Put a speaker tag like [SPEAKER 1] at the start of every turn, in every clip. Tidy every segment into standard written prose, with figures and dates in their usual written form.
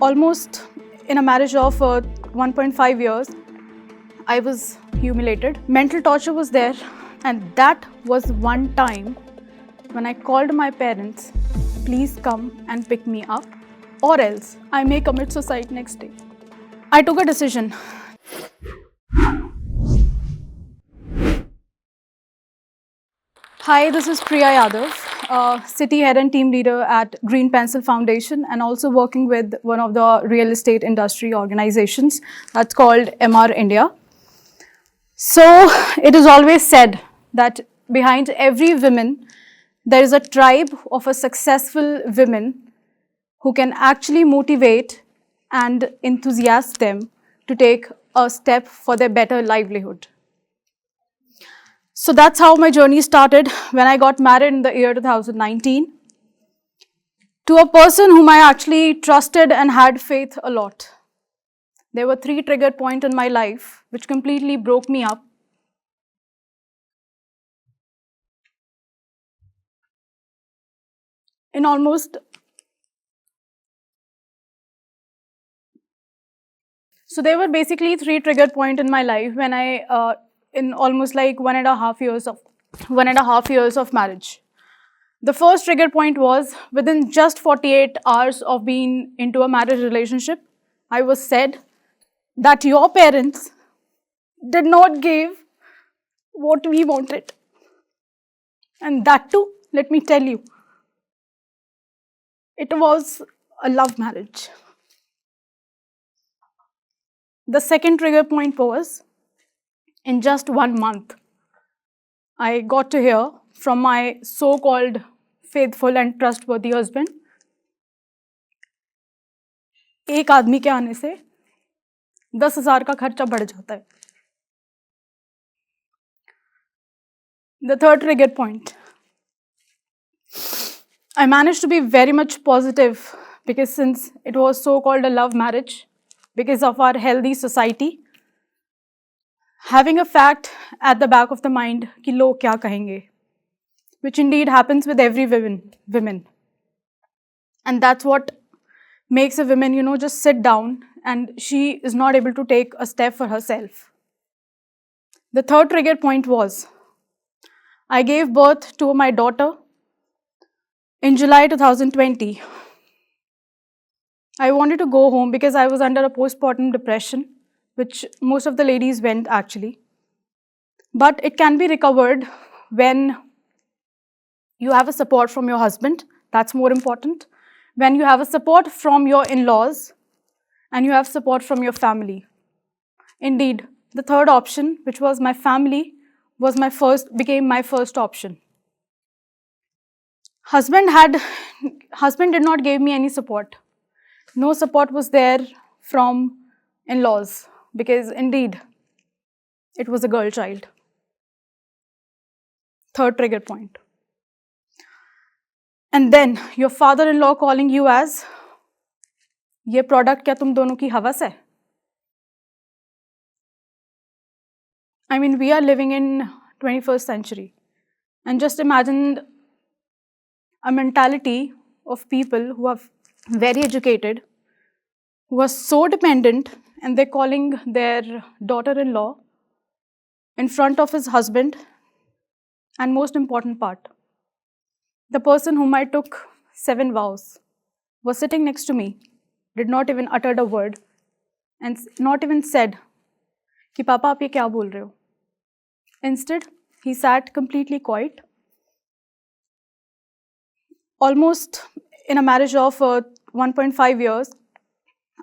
[SPEAKER 1] almost in a marriage of 1.5 years, I was humiliated. Mental torture was there, and that was one time when I called my parents, please come and pick me up, or else I may commit suicide next day. I took a decision. Hi, this is Priya Yadav, City Head and Team Leader at Green Pencil Foundation, and also working with one of the real estate industry organizations that's called MR India. So it is always said that behind every woman, there is a tribe of a successful women who can actually motivate and enthusiast them to take a step for their better livelihood. So that's how my journey started when I got married in the year 2019 to a person whom I actually trusted and had faith a lot. There were 3 trigger points in my life which completely broke me up. So there were basically 3 trigger points in my life when in almost like 1.5 years of marriage. The first trigger point was within just 48 hours of being into a marriage relationship, I was said that your parents did not give what we wanted. And that too, let me tell you, it was a love marriage. The second trigger point was, in just 1 month, I got to hear from my so-called faithful and trustworthy husband, एक आदमी के आने से 10,000 का खर्चा बढ़ जाता है. The third trigger point. I managed to be very much positive because since it was so-called a love marriage, because of our healthy society, having a fact at the back of the mind कि लोग क्या कहेंगे, which indeed happens with every women. And that's what makes a woman, just sit down and she is not able to take a step for herself. The third trigger point was, I gave birth to my daughter in July 2020. I wanted to go home because I was under a postpartum depression, which most of the ladies went actually. But it can be recovered when you have a support from your husband. That's more important. When you have a support from your in-laws and you have support from your family. Indeed, the third option, which was my family, became my first option. Husband did not give me any support. No support was there from in-laws because indeed it was a girl child. Third trigger point. And then your father-in-law calling you as, ये product क्या तुम दोनों की हवस है? I mean, we are living in 21st century. And just imagine a mentality of people who are very educated, who are so dependent, and they're calling their daughter-in-law in front of his husband. And most important part, the person whom I took 7 vows was sitting next to me, did not even utter a word, and not even said, कि पापा आप ये क्या बोल रहे हो? Instead, he sat completely quiet. Almost in a marriage of 1.5 years,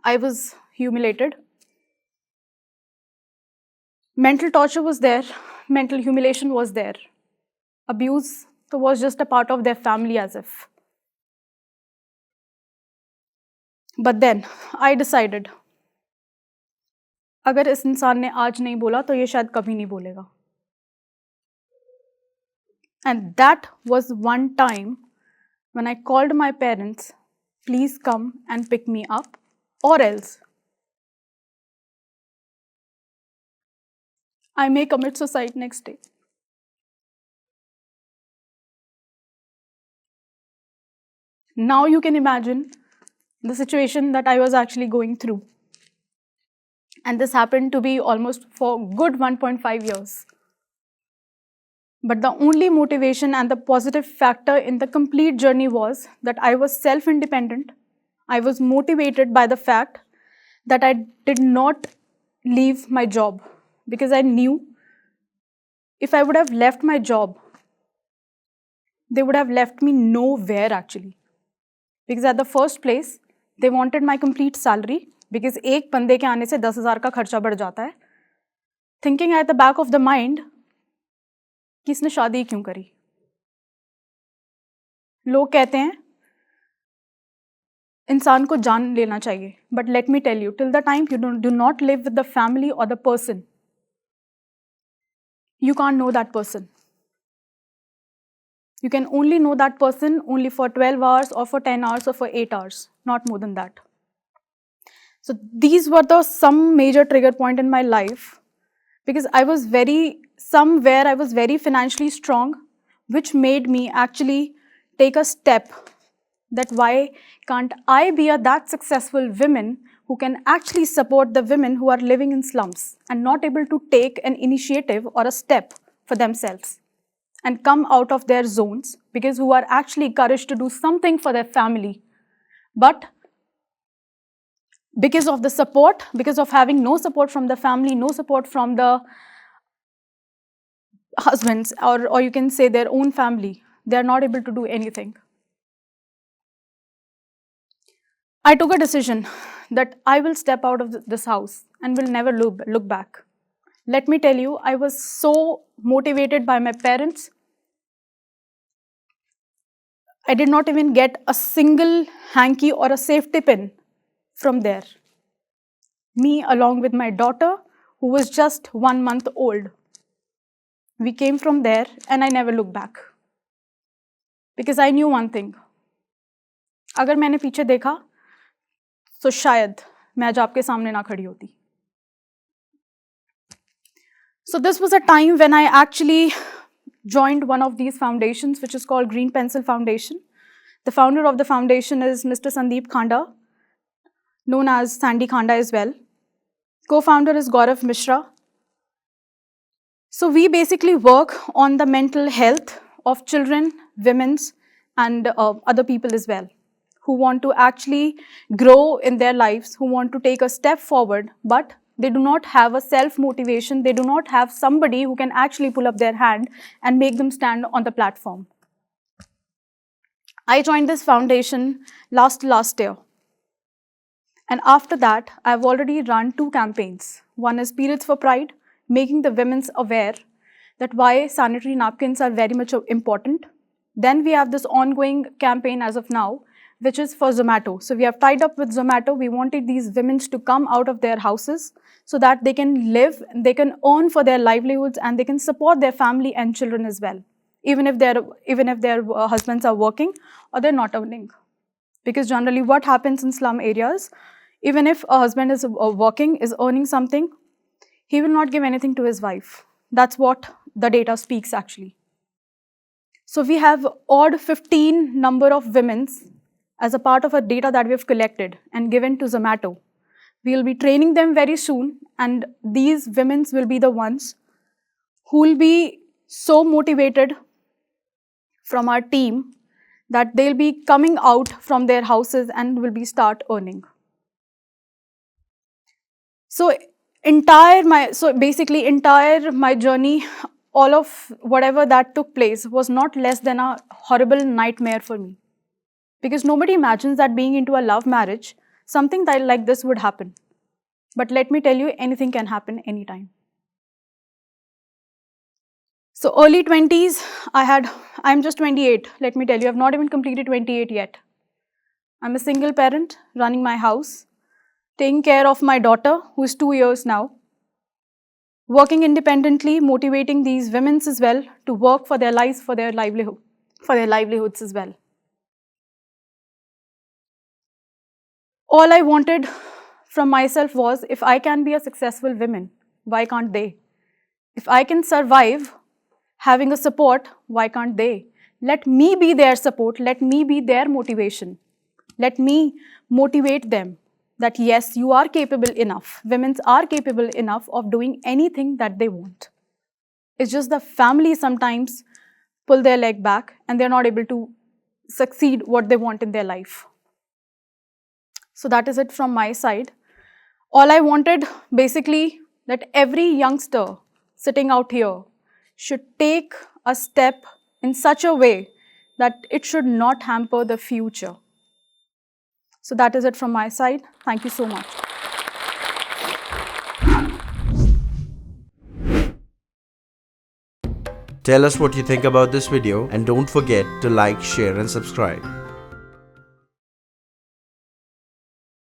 [SPEAKER 1] I was humiliated. Mental torture was there, mental humiliation was there. Abuse was just a part of their family as if. But then I decided, अगर इस इंसान ने आज नहीं बोला तो ये शायद कभी नहीं बोलेगा. And that was one time when I called my parents, please come and pick me up, or else I may commit suicide next day. Now you can imagine the situation that I was actually going through. And this happened to be almost for good 1.5 years. But the only motivation and the positive factor in the complete journey was that I was self-independent. I was motivated by the fact that I did not leave my job, because I knew if I would have left my job, they would have left me nowhere actually. Because at the first place, they wanted my complete salary, because एक बंदे के आने से 10,000 का खर्चा बढ़ जाता है. Thinking at the back of the mind कि इसने शादी क्यों करी. लोग कहते हैं इंसान को जान लेना चाहिए. But let me tell you, till the time you do not live with the family or the person, you can't know that person. You can only know that person only for 12 hours or for 10 hours or for 8 hours, not more than that. So these were the some major trigger point in my life, because I was very financially strong, which made me actually take a step that why can't I be that successful woman who can actually support the women who are living in slums and not able to take an initiative or a step for themselves and come out of their zones, because who are actually encouraged to do something for their family. But because of the support, because of having no support from the family, no support from the husbands, or you can say their own family, they are not able to do anything. I took a decision that I will step out of this house and will never look back. Let me tell you, I was so motivated by my parents. I did not even get a single hanky or a safety pin from there. Me along with my daughter, who was just 1 month old. We came from there and I never looked back. Because I knew one thing. अगर मैंने पीछे देखा, तो शायद मैं आज आपके सामने ना खड़ी होती. So this was a time when I actually joined one of these foundations, which is called Green Pencil Foundation. The founder of the foundation is Mr. Sandeep Khanda, known as Sandy Khanda as well. Co-founder is Gaurav Mishra. So we basically work on the mental health of children, women's, and other people as well, who want to actually grow in their lives, who want to take a step forward, but they do not have a self-motivation, they do not have somebody who can actually pull up their hand and make them stand on the platform. I joined this foundation last year. And after that, I've already run 2 campaigns. One is Periods for Pride, making the women aware that why sanitary napkins are very much important. Then we have this ongoing campaign as of now, which is for Zomato. So we have tied up with Zomato. We wanted these women to come out of their houses so that they can live, they can earn for their livelihoods, and they can support their family and children as well, even if their husbands are working or they're not earning. Because generally what happens in slum areas, even if a husband is working, is earning something, he will not give anything to his wife. That's what the data speaks actually. So we have odd 15 number of women as a part of a data that we have collected and given to Zomato. We will be training them very soon, and these women will be the ones who will be so motivated from our team that they'll be coming out from their houses and will be start earning. So basically entire my journey, all of whatever that took place was not less than a horrible nightmare for me. Because nobody imagines that being into a love marriage, something like this would happen. But let me tell you, anything can happen anytime. So early 20s, I'm just 28, let me tell you, I've not even completed 28 yet. I'm a single parent running my house, taking care of my daughter, who is 2 years now, working independently, motivating these women as well to work for their lives, for their livelihoods as well. All I wanted from myself was, if I can be a successful woman, why can't they? If I can survive having a support, why can't they? Let me be their support, let me be their motivation. Let me motivate them that yes, you are capable enough. Women are capable enough of doing anything that they want. It's just the family sometimes pull their leg back and they're not able to succeed what they want in their life. So that is it from my side. All I wanted basically that every youngster sitting out here should take a step in such a way that it should not hamper the future. So that is it from my side. Thank you so much.
[SPEAKER 2] Tell us what you think about this video and don't forget to like, share and subscribe.